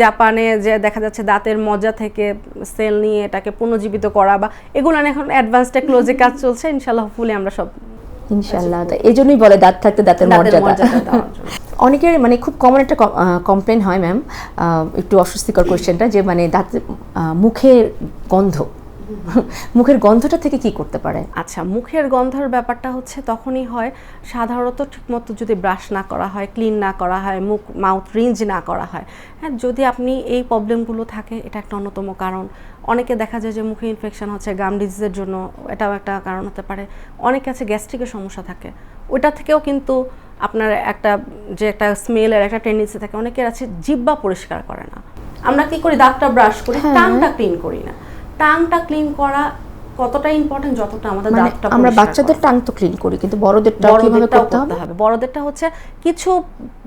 জাপানে যে দেখা যাচ্ছে দাঁতের মজ্জা থেকে সেল নিয়ে এটাকে পুনর্জীবিত করা, বা এগুলো এখন অ্যাডভান্স টেকনোলজি কাজ চলছে, ইনশাআল্লাহ হোপফুলি আমরা সব ইনশাআল্লাহ। এই জন্যই বলে দাঁত থাকতে দাঁতের মর্যাদা দেওয়ার জন্য। অনেকের মানে খুব কমন একটা কমপ্লেন হয় ম্যাম, একটু অস্বস্তিকর কোয়েশ্চেনটা, যে মানে দাঁত মুখের গন্ধ, মুখের গন্ধটা থেকে কি করতে পারে? আচ্ছা, মুখের গন্ধের ব্যাপারটা হচ্ছে তখনই হয় সাধারণত ঠিকমতো যদি ব্রাশ না করা হয়, ক্লিন না করা হয়, মাউথ রিঞ্জ না করা হয়। হ্যাঁ, যদি আপনি এই প্রবলেমগুলো থাকে, এটা একটা অন্যতম কারণ। অনেকে দেখা যায় যে মুখে ইনফেকশন হচ্ছে গাম ডিজিজের জন্য, এটাও একটা কারণ হতে পারে। অনেকে আছে গ্যাস্ট্রিকের সমস্যা থাকে, ওইটা থেকেও কিন্তু আপনার একটা যে একটা স্মেলের একটা টেন্ডেন্সি থাকে। অনেকের আছে জিহ্বা পরিষ্কার করে না, আমরা কি করি দাঁতটা ব্রাশ করি, টাংটা ক্লিন করি না। টাংটা ক্লিন করা কতটা ইম্পর্টেন্ট যতটা আমাদের দাঁতটা। আমরা বাচ্চাদের টাং তো ক্লিন করি, কিন্তু বড়দেরটা কিভাবে করতে হবে? বড়দেরটা হচ্ছে কিছু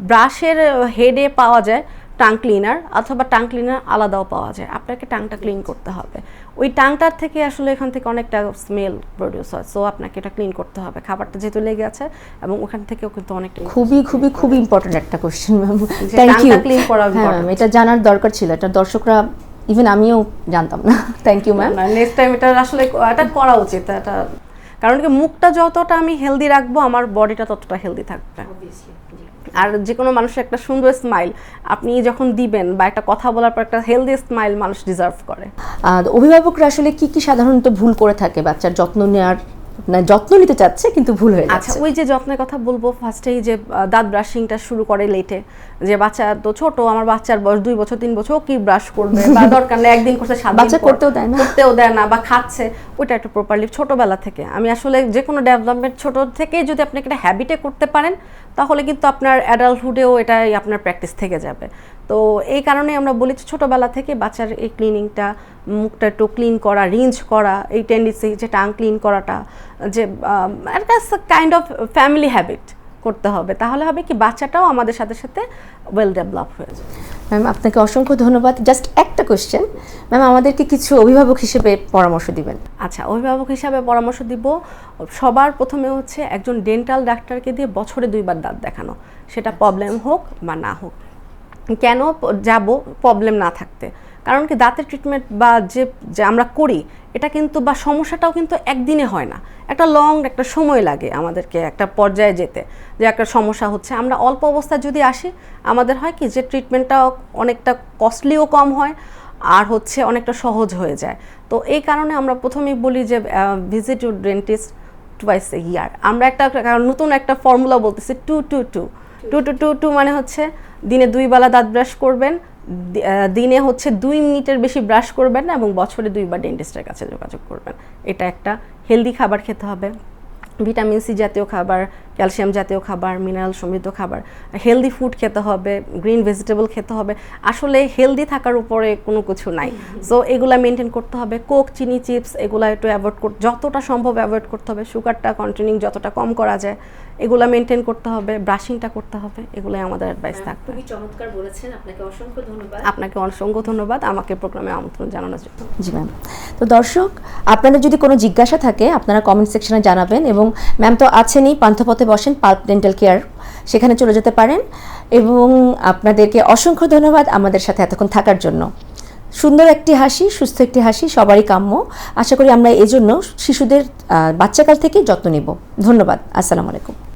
ব্রাশের হেডে পাওয়া যায় টাং ক্লিনার, অথবা টাং ক্লিনার আলাদাও পাওয়া যায়। আপনাকে টাংটা ক্লিন করতে হবে, ওই টাংটার থেকে আসলে এখান থেকে অনেকটা স্মেল প্রডিউস হয়, সো আপনাকে এটা ক্লিন করতে হবে। খাবারটা যেহেতু লেগে আছে এবং ওখান থেকেও কিন্তু অনেকটা খুবই ইম্পর্টেন্ট একটা question ma'am, thank you. Clean করা এটা জানার দরকার ছিল, এটা দর্শকরা ইভেন আমিও জানতাম না। Thank you ma'am. Next time এটা আসলে এটা করা উচিত, এটা কারণ কি মুখটা যতটা আমি হেলদি রাখবো আমার বডিটা ততটা হেলদি থাকবে। আর যে কোনো মানুষের একটা সুন্দর স্মাইল আপনি যখন দিবেন বা একটা কথা বলার পর একটা হেলদি স্মাইল মানুষ ডিজার্ভ করে। অভিভাবকরা আসলে কি কি সাধারণত ভুল করে থাকে বাচ্চার যত্ন নেওয়ার, না যত্ন নিতে চাচ্ছে কিন্তু ভুল হয়ে যাচ্ছে? আচ্ছা, ওই যে যত্নের কথা বলবো, ফার্স্টেই যে দাঁত ব্রাশিংটা শুরু করে লেটে, যে বাচ্চা তো ছোট, আমার বাচ্চার বয়স 2 বছর 3 বছর, কি ব্রাশ করবে বা দরকার নেই একদিন করতে 7 দিন বাচ্চা করতেও দেয় না বা খাচ্ছে, ওইটা একটু প্রপারলি ছোটবেলা থেকে। আমি আসলে যে কোনো ডেভেলপমেন্ট ছোট থেকেই যদি আপনি একটা হ্যাবিটে করতে পারেন তাহলে কিন্তু আপনার অ্যাডাল্টহুডেও এটাই আপনার প্র্যাকটিস থেকে যাবে। তো এই কারণে আমরা বলি ছোটোবেলা থেকে বাচ্চার এই ক্লিনিংটা, মুখটা একটু ক্লিন করা, রিঞ্জ করা, এই টেন্ডেন্সি যে টাং ক্লিন করাটা, যে একটা কাইন্ড অফ ফ্যামিলি হ্যাবিট করতে হবে, তাহলে হবে কি বাচ্চাটাও আমাদের সাথে সাথে ওয়েল ডেভেলপ হয়ে যাবে। ম্যাম, আপনাকে অসংখ্য ধন্যবাদ। জাস্ট একটা কোশ্চেন ম্যাম, আমাদেরকে কিছু অভিভাবক হিসেবে পরামর্শ দিবেন? আচ্ছা, অভিভাবক হিসাবে পরামর্শ দিব, সবার প্রথমে হচ্ছে একজন ডেন্টাল ডাক্তারকে দিয়ে বছরে 2 বার দাঁত দেখানো, সেটা প্রবলেম হোক বা না হোক। কেন যাব প্রবলেম না থাকতে, কারণ কি দাঁতের ট্রিটমেন্ট বা যে আমরা করি এটা কিন্তু বা সমস্যাটাও কিন্তু একদিনে হয় না, একটা লং একটা সময় লাগে আমাদেরকে একটা পর্যায়ে যেতে। যে একটা সমস্যা হচ্ছে, আমরা অল্প অবস্থায় যদি আসি আমাদের হয় কি যে ট্রিটমেন্টটা অনেকটা কস্টলিও কম হয় আর হচ্ছে অনেকটা সহজ হয়ে যায়। তো এই কারণে আমরা প্রথমেই বলি যে ভিজিট ইউর ডেন্টিস্ট টুয়াইস এ ইয়ার। আমরা একটা নতুন একটা ফর্মুলা বলতেছি 2-2-2 মানে হচ্ছে দিনে 2 বেলা দাঁত ব্রাশ করবেন, দিনে হচ্ছে 2 মিনিটের বেশি ব্রাশ করবেন না, এবং বছরে 2 বার ডেন্টিস্টের কাছে যোগাযোগ করবেন। এটা একটা হেলদি খাবার খেতে হবে, ভিটামিন সি জাতীয় খাবার, ক্যালসিয়াম জাতীয় খাবার, মিনারেল সমৃদ্ধ খাবার, হেলদি ফুড খেতে হবে, গ্রিন ভেজিটেবল খেতে হবে। আসলে হেলদি থাকার উপরে কোনো কিছু নাই, সো এগুলা মেনটেন করতে হবে। কোক, চিনি, চিপস এগুলা একটু অ্যাভয়েড যতটা সম্ভব অ্যাভয়েড করতে হবে। সুগারটা কন্টিনিউ যতটা কম করা যায় এগুলা মেনটেন করতে হবে, ব্রাশিংটা করতে হবে, এগুলাই আমাদের অ্যাডভাইস থাকবে। খুবই চমৎকার বলেছেন, আপনাকে অসংখ্য ধন্যবাদ। আপনাকে অসংখ্য ধন্যবাদ আমাকে প্রোগ্রামে আমন্ত্রণ জানানোর জন্য। জি ম্যাম। তো দর্শক, আপনাদের যদি কোনো জিজ্ঞাসা থাকে আপনারা কমেন্ট সেকশনে জানাবেন, এবং ম্যাম তো আছেনই, পান্থপথে বসেন পাল্প ডেন্টাল কেয়ার, সেখানে চলে যেতে পারেন। এবং আপনাদেরকে অসংখ্য ধন্যবাদ আমাদের সাথে এতক্ষণ থাকার জন্য। সুন্দর একটি হাসি, সুস্থ একটি হাসি সবারই কাম্য। আশা করি আমরা এজন্য শিশুদের বাচ্চাকাল থেকে যত্ন নেব। ধন্যবাদ। আসসালামু আলাইকুম।